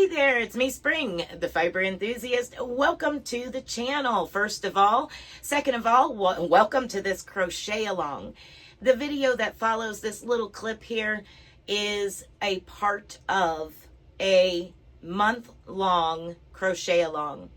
Hey there, it's me, Spring, the fiber enthusiast. Welcome to the channel, first of all. Second of all, welcome to this crochet along. The video that follows this little clip here is a part of a month-long crochet along.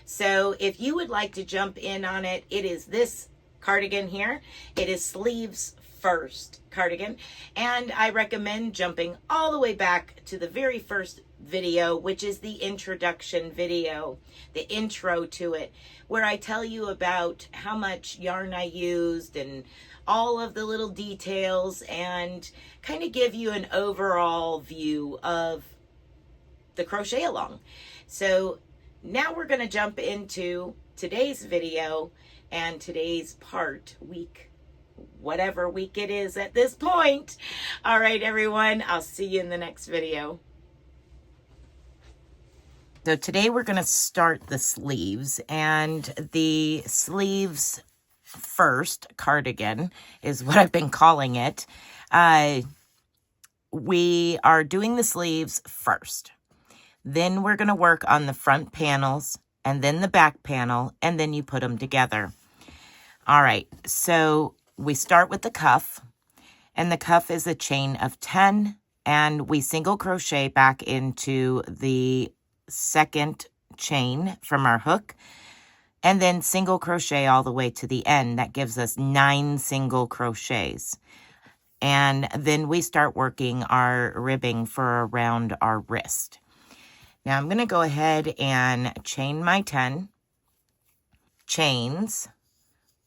So if you would like to jump in on it, it is this cardigan here. It is sleeves first cardigan, and I recommend jumping all the way back to the very first video, which is the introduction video, the intro to it, where I tell you about how much yarn I used and all of the little details and kind of give you an overall view of the crochet along. So now we're going to jump into today's video and today's part, whatever week it is at this point. All right, everyone, I'll see you in the next video. So today we're going to start the sleeves, and the sleeves first cardigan is what I've been calling it. We are doing the sleeves first. Then we're going to work on the front panels and then the back panel, and then you put them together. All right, so we start with the cuff, and the cuff is a chain of 10, and we single crochet back into the second chain from our hook, and then single crochet all the way to the end. That gives us 9 single crochets. And then we start working our ribbing for around our wrist. Now I'm going to go ahead and chain my 10 chains.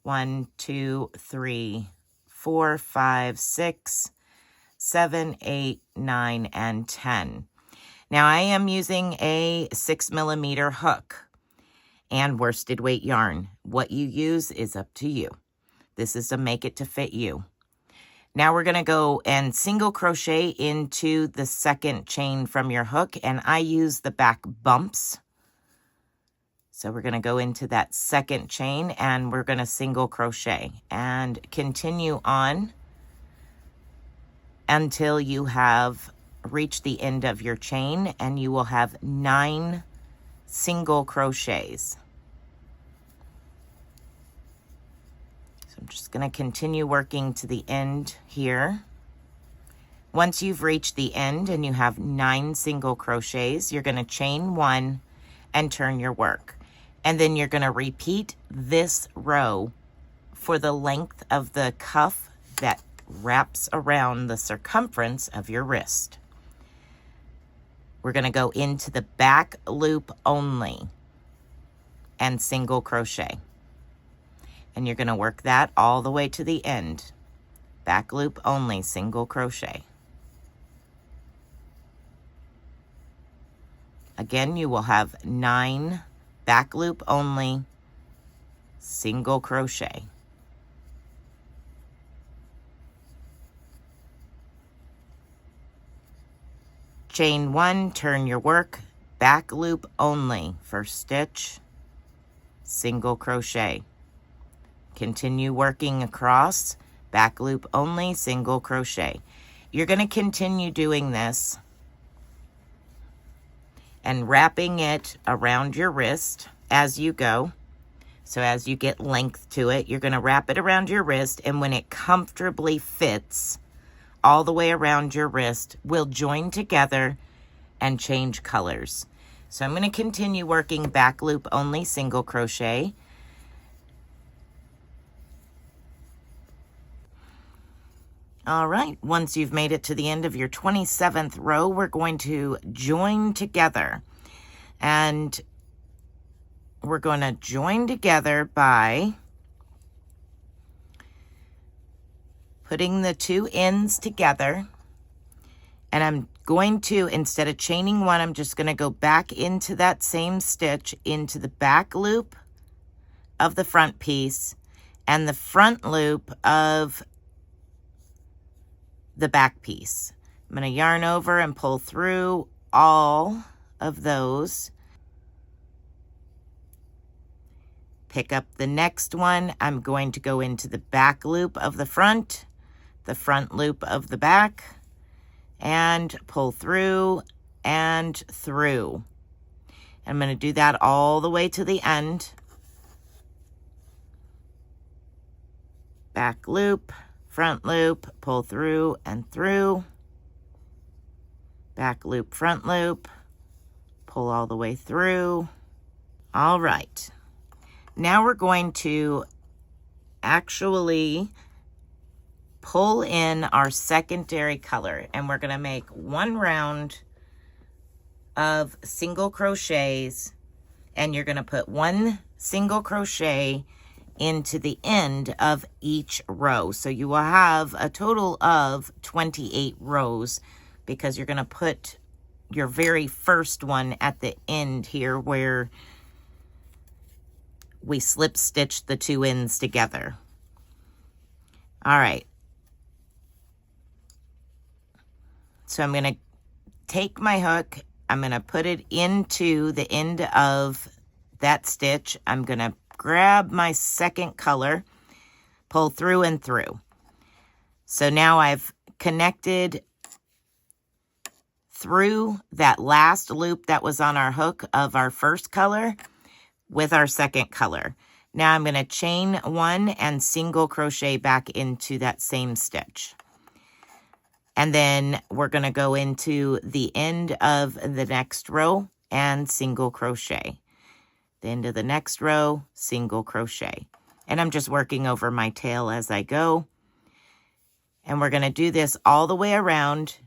1, 2, 3, 4, 5, 6, 7, 8, 9, and 10. Now I am using a 6mm hook and worsted weight yarn. What you use is up to you. This is to make it to fit you. Now we're going to go and single crochet into the second chain from your hook, and I use the back bumps. So we're going to go into that second chain and we're going to single crochet and continue on until you have reached the end of your chain, and you will have 9 single crochets. So I'm just going to continue working to the end here. Once you've reached the end and you have 9 single crochets, you're going to chain 1 and turn your work. And then you're going to repeat this row for the length of the cuff that wraps around the circumference of your wrist. We're going to go into the back loop only and single crochet. And you're going to work that all the way to the end. Back loop only, single crochet. Again, you will have 9 back loop only, single crochet. Chain 1, turn your work, back loop only, first stitch, single crochet. Continue working across, back loop only, single crochet. You're going to continue doing this and wrapping it around your wrist as you go. So as you get length to it, you're going to wrap it around your wrist, and when it comfortably fits all the way around your wrist, we'll join together and change colors. So I'm going to continue working back loop only, single crochet. All right, once you've made it to the end of your 27th row, we're going to join together. And we're going to join together by putting the 2 ends together. And I'm going to, instead of chaining 1, I'm just going to go back into that same stitch into the back loop of the front piece and the front loop of the back piece. I'm going to yarn over and pull through all of those. Pick up the next one. I'm going to go into the back loop of the front loop of the back, and pull through and through. I'm going to do that all the way to the end. Back loop, front loop, pull through and through. Back loop, front loop, pull all the way through. All right. Now we're going to actually pull in our secondary color, and we're going to make 1 round of single crochets, and you're going to put 1 single crochet into the end of each row. So you will have a total of 28 rows, because you're going to put your very first one at the end here where we slip stitch the 2 ends together. All right. So I'm going to take my hook, I'm going to put it into the end of that stitch. I'm going to grab my second color, pull through and through. So now I've connected through that last loop that was on our hook of our first color with our second color. Now I'm going to chain 1 and single crochet back into that same stitch. And then we're going to go into the end of the next row and single crochet. The end of the next row, single crochet. And I'm just working over my tail as I go. And we're going to do this all the way around.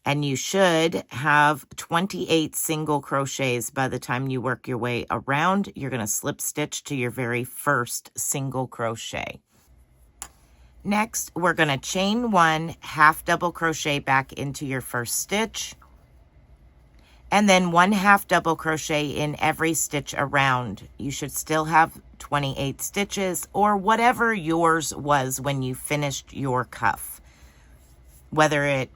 And you should have 28 single crochets by the time you work your way around. You're going to slip stitch to your very first single crochet. Next, we're going to chain 1, half double crochet back into your first stitch, and then 1 half double crochet in every stitch around. You should still have 28 stitches, or whatever yours was when you finished your cuff. Whether it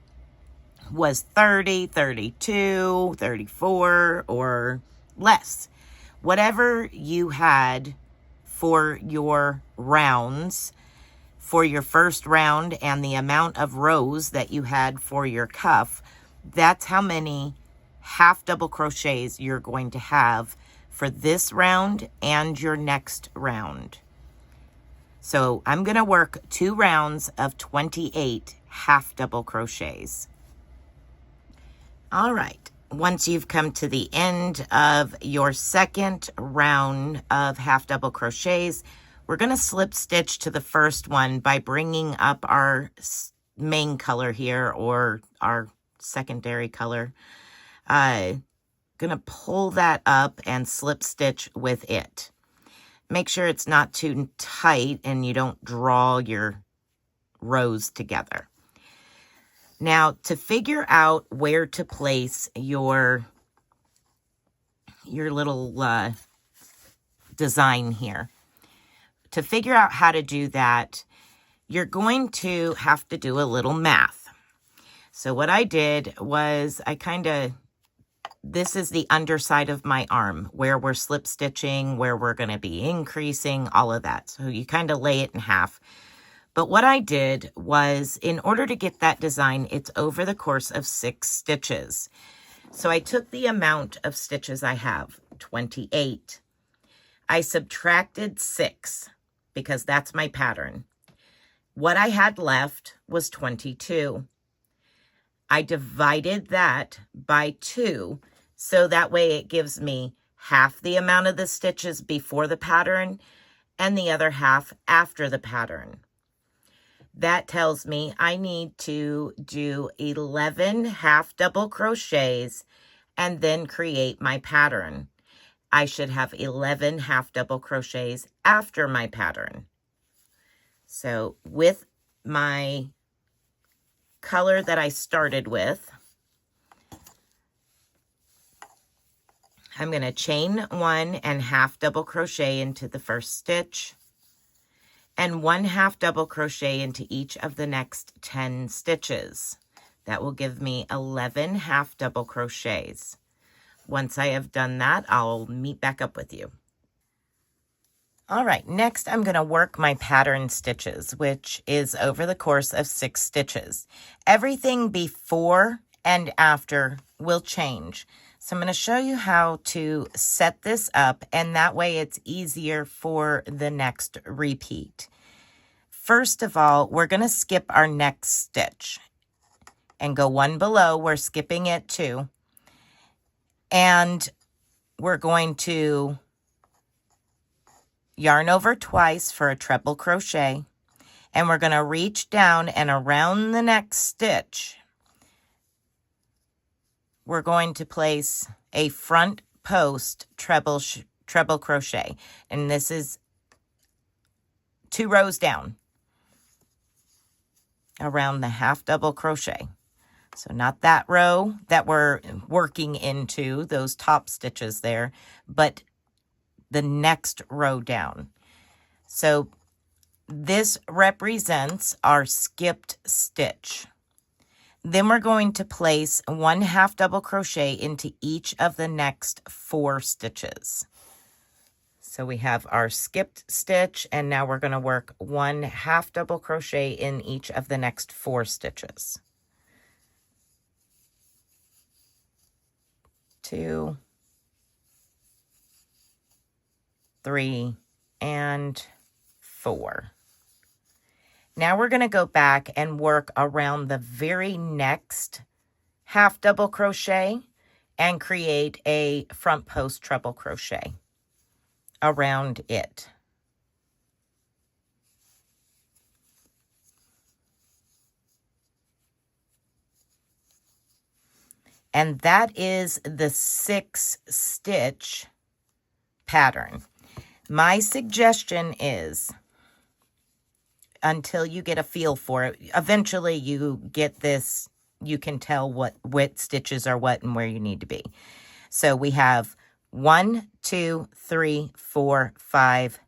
was 30, 32, 34, or less. Whatever you had for your rounds, for your first round, and the amount of rows that you had for your cuff, that's how many half double crochets you're going to have for this round and your next round. So I'm going to work 2 rounds of 28 half double crochets. All right, once you've come to the end of your second round of half double crochets, we're going to slip stitch to the first one by bringing up our main color here, or our secondary color. Going to pull that up and slip stitch with it. Make sure it's not too tight and you don't draw your rows together. Now, to figure out where to place your little design here, to figure out how to do that, you're going to have to do a little math. So what I did was this is the underside of my arm where we're slip stitching, where we're going to be increasing, all of that. So you kind of lay it in half. But what I did was, in order to get that design, it's over the course of 6 stitches. So I took the amount of stitches I have, 28. I subtracted 6 because that's my pattern. What I had left was 22. I divided that by 2, so that way it gives me half the amount of the stitches before the pattern and the other half after the pattern. That tells me I need to do 11 half double crochets and then create my pattern. I should have 11 half double crochets after my pattern. So with my color that I started with, I'm going to chain 1 and half double crochet into the first stitch, and 1 half double crochet into each of the next 10 stitches. That will give me 11 half double crochets. Once I have done that, I'll meet back up with you. All right, next I'm going to work my pattern stitches, which is over the course of 6 stitches. Everything before and after will change. So I'm going to show you how to set this up, and that way it's easier for the next repeat. First of all, we're going to skip our next stitch and go one below. We're skipping it too. And we're going to yarn over twice for a treble crochet. And we're going to reach down, and around the next stitch, we're going to place a front post treble crochet. And this is 2 rows down around the half double crochet. So not that row that we're working into, those top stitches there, but the next row down. So this represents our skipped stitch. Then we're going to place 1 half double crochet into each of the next 4 stitches. So we have our skipped stitch, and now we're going to work 1 half double crochet in each of the next 4 stitches. 2, 3, and 4. Now we're going to go back and work around the very next half double crochet and create a front post treble crochet around it. And that is the 6 stitch pattern. My suggestion is, until you get a feel for it, eventually you get this, you can tell what stitches are what and where you need to be. So we have 1, 2, 3, 4, 5,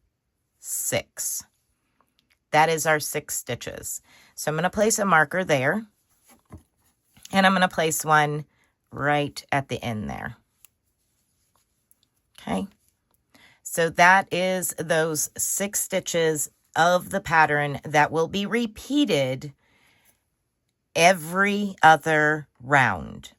6. That is our 6 stitches. So I'm going to place a marker there, and I'm going to place one right at the end there. Okay. So that is those 6 stitches of the pattern that will be repeated every other round.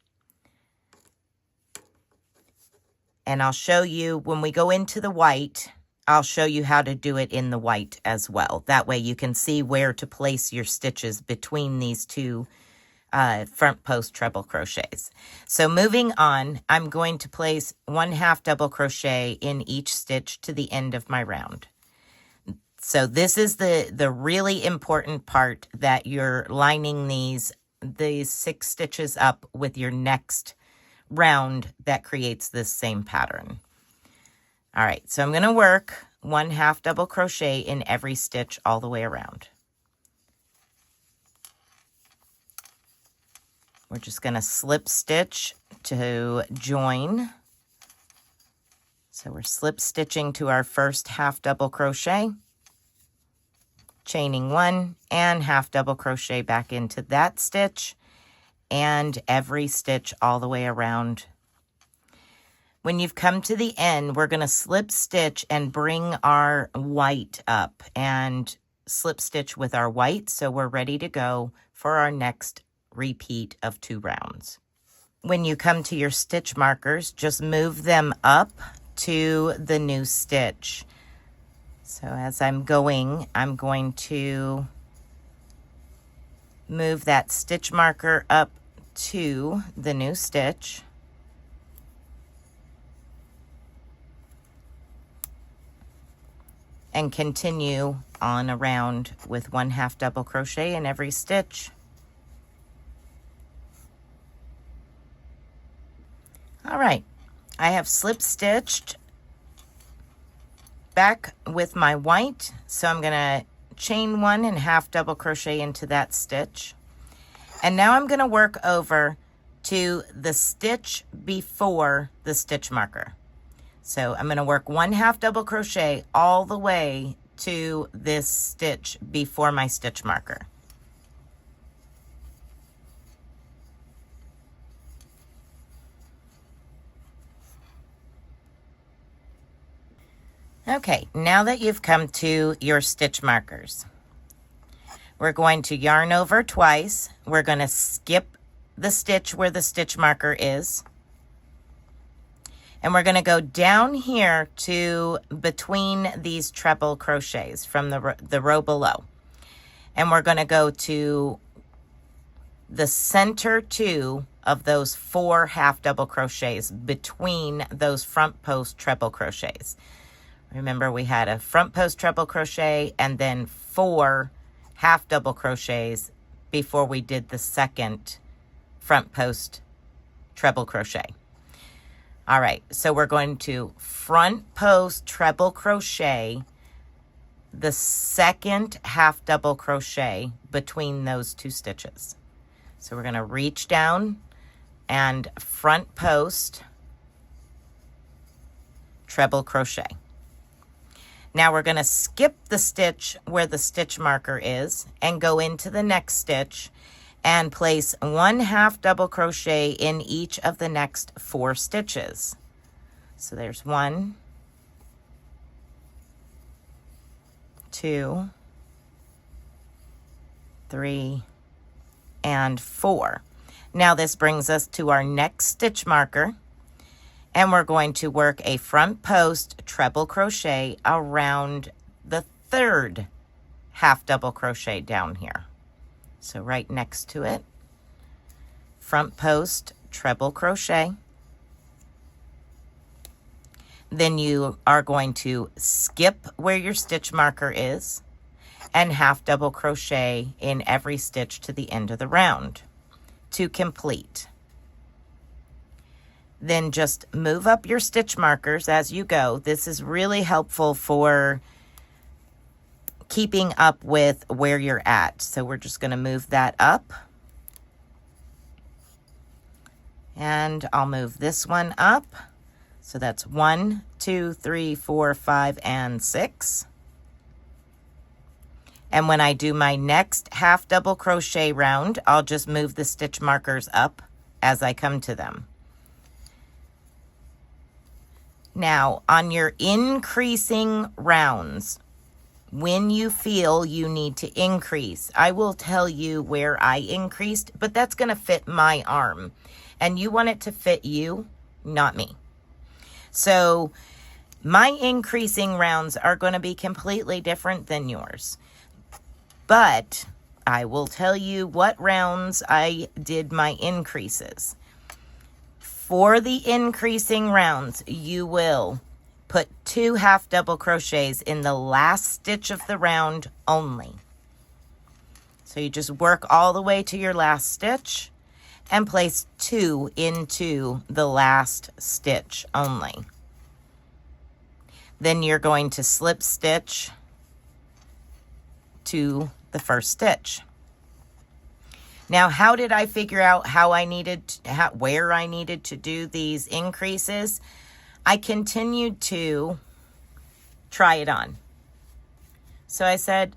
And I'll show you when we go into the white, I'll show you how to do it in the white as well. That way you can see where to place your stitches between these 2 front post treble crochets. So moving on, I'm going to place 1 half double crochet in each stitch to the end of my round. So this is the really important part, that you're lining these 6 stitches up with your next round that creates this same pattern. All right, so I'm going to work 1 half double crochet in every stitch all the way around. We're just going to slip stitch to join. So we're slip stitching to our first half double crochet, chaining 1 and half double crochet back into that stitch, and every stitch all the way around. When you've come to the end, we're going to slip stitch and bring our white up and slip stitch with our white, so we're ready to go for our next repeat of 2 rounds. When you come to your stitch markers, just move them up to the new stitch. So as I'm going to move that stitch marker up to the new stitch. And continue on around with 1 half double crochet in every stitch. All right, I have slip stitched back with my white, so I'm going to chain 1 and half double crochet into that stitch. And now I'm going to work over to the stitch before the stitch marker. So I'm going to work 1 half double crochet all the way to this stitch before my stitch marker. Okay, now that you've come to your stitch markers, we're going to yarn over twice. We're going to skip the stitch where the stitch marker is. And we're going to go down here to between these treble crochets from the row below. And we're going to go to the center 2 of those 4 half double crochets between those front post treble crochets. Remember, we had a front post treble crochet and then 4 half double crochets before we did the second front post treble crochet. All right, so we're going to front post treble crochet the second half double crochet between those 2 stitches. So we're going to reach down and front post treble crochet. Now we're going to skip the stitch where the stitch marker is and go into the next stitch and place 1 half double crochet in each of the next 4 stitches. So there's 1, 2, 3, and 4. Now this brings us to our next stitch marker, and we're going to work a front post treble crochet around the 3rd half double crochet down here. So right next to it, front post treble crochet. Then you are going to skip where your stitch marker is and half double crochet in every stitch to the end of the round to complete. Then just move up your stitch markers as you go. This is really helpful for keeping up with where you're at. So we're just going to move that up. And I'll move this one up. So that's 1, 2, 3, 4, 5, and 6. And when I do my next half double crochet round, I'll just move the stitch markers up as I come to them. Now, on your increasing rounds, when you feel you need to increase, I will tell you where I increased, but that's going to fit my arm. And you want it to fit you, not me. So my increasing rounds are going to be completely different than yours. But I will tell you what rounds I did my increases. For the increasing rounds, you will put 2 half double crochets in the last stitch of the round only. So you just work all the way to your last stitch and place 2 into the last stitch only. Then you're going to slip stitch to the first stitch. Now, how did I figure out where I needed to do these increases? I continued to try it on. So I said,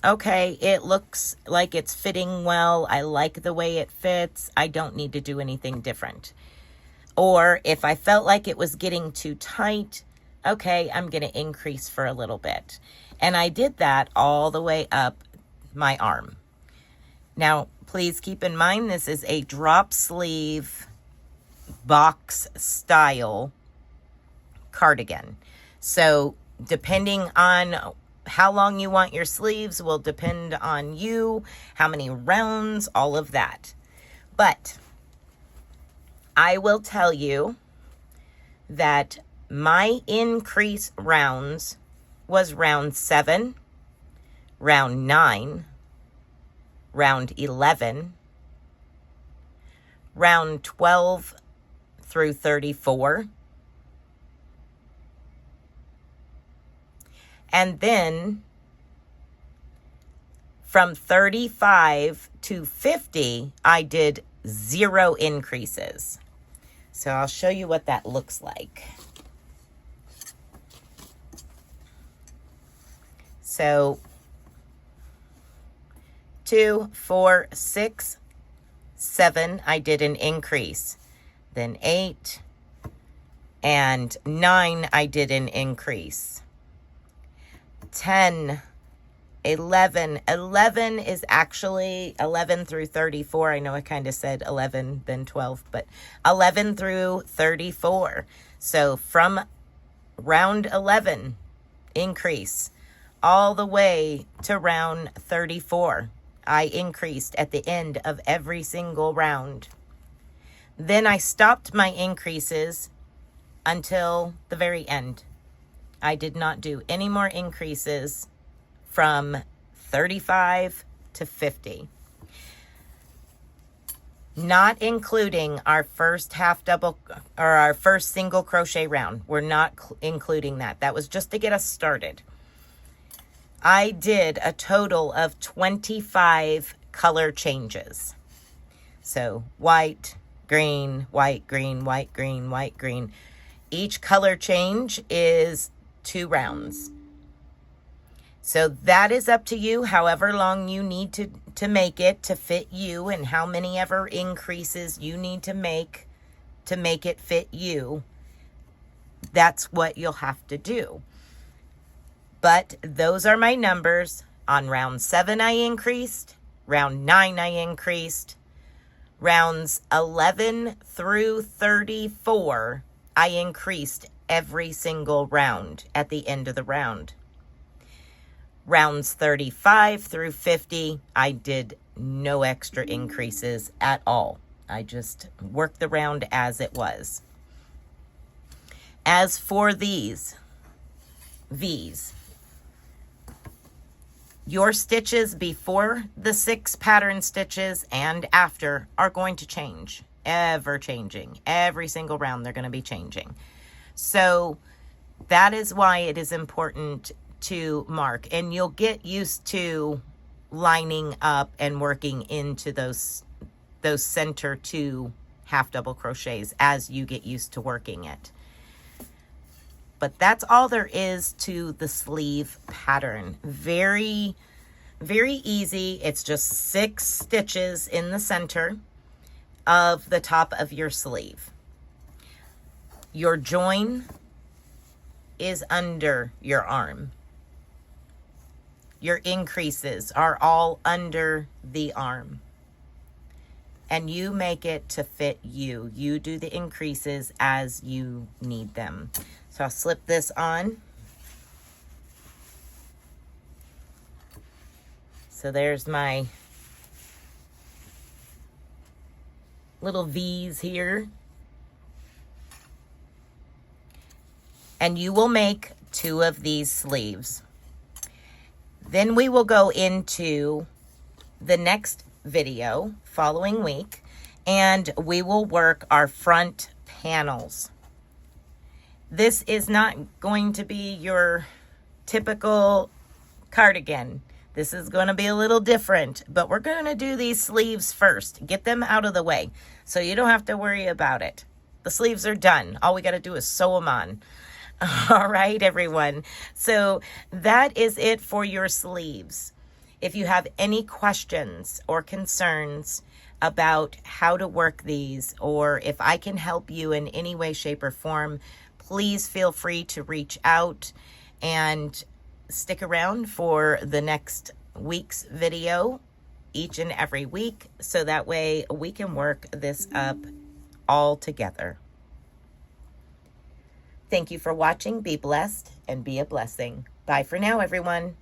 okay, it looks like it's fitting well. I like the way it fits. I don't need to do anything different. Or if I felt like it was getting too tight, okay, I'm going to increase for a little bit. And I did that all the way up my arm. Now, please keep in mind, this is a drop sleeve box style cardigan. So depending on how long you want your sleeves will depend on you, how many rounds, all of that. But I will tell you that my increase rounds was round 7, round 9, round 11, round 12 through 34, and then from 35 to 50, I did 0 increases. So I'll show you what that looks like. So 2, 4, 6, 7, I did an increase. Then 8 and 9, I did an increase. 10, 11. 11 is actually 11 through 34. I know I kind of said 11, then 12, but 11 through 34. So from round 11, increase all the way to round 34. I increased at the end of every single round. Then I stopped my increases until the very end. I did not do any more increases from 35 to 50. Not including our first half double or our first single crochet round. We're not including that. That was just to get us started. I did a total of 25 color changes. So white, green, white, green, white, green, white, green. Each color change is 2 rounds. So that is up to you, however long you need to make it to fit you, and how many ever increases you need to make it fit you. That's what you'll have to do. But those are my numbers. On round 7, I increased. Round 9, I increased. Rounds 11 through 34, I increased every single round at the end of the round. Rounds 35 through 50, I did no extra increases at all. I just worked the round as it was. As for these V's, your stitches before the 6 pattern stitches and after are going to change, ever changing. Every single round they're going to be changing. So that is why it is important to mark, and you'll get used to lining up and working into those center 2 half double crochets as you get used to working it. But that's all there is to the sleeve pattern. Very, very easy. It's just 6 stitches in the center of the top of your sleeve. Your join is under your arm. Your increases are all under the arm. And you make it to fit you. You do the increases as you need them. So I'll slip this on. So there's my little V's here. And you will make 2 of these sleeves. Then we will go into the next video following week, and we will work our front panels. This is not going to be your typical cardigan. This is going to be a little different, but we're going to do these sleeves first. Get them out of the way so you don't have to worry about it. The sleeves are done. All we got to do is sew them on. All right, everyone. So that is it for your sleeves. If you have any questions or concerns about how to work these, or if I can help you in any way, shape, or form, please feel free to reach out and stick around for the next week's video each and every week, so that way we can work this up all together. Thank you for watching. Be blessed and be a blessing. Bye for now, everyone.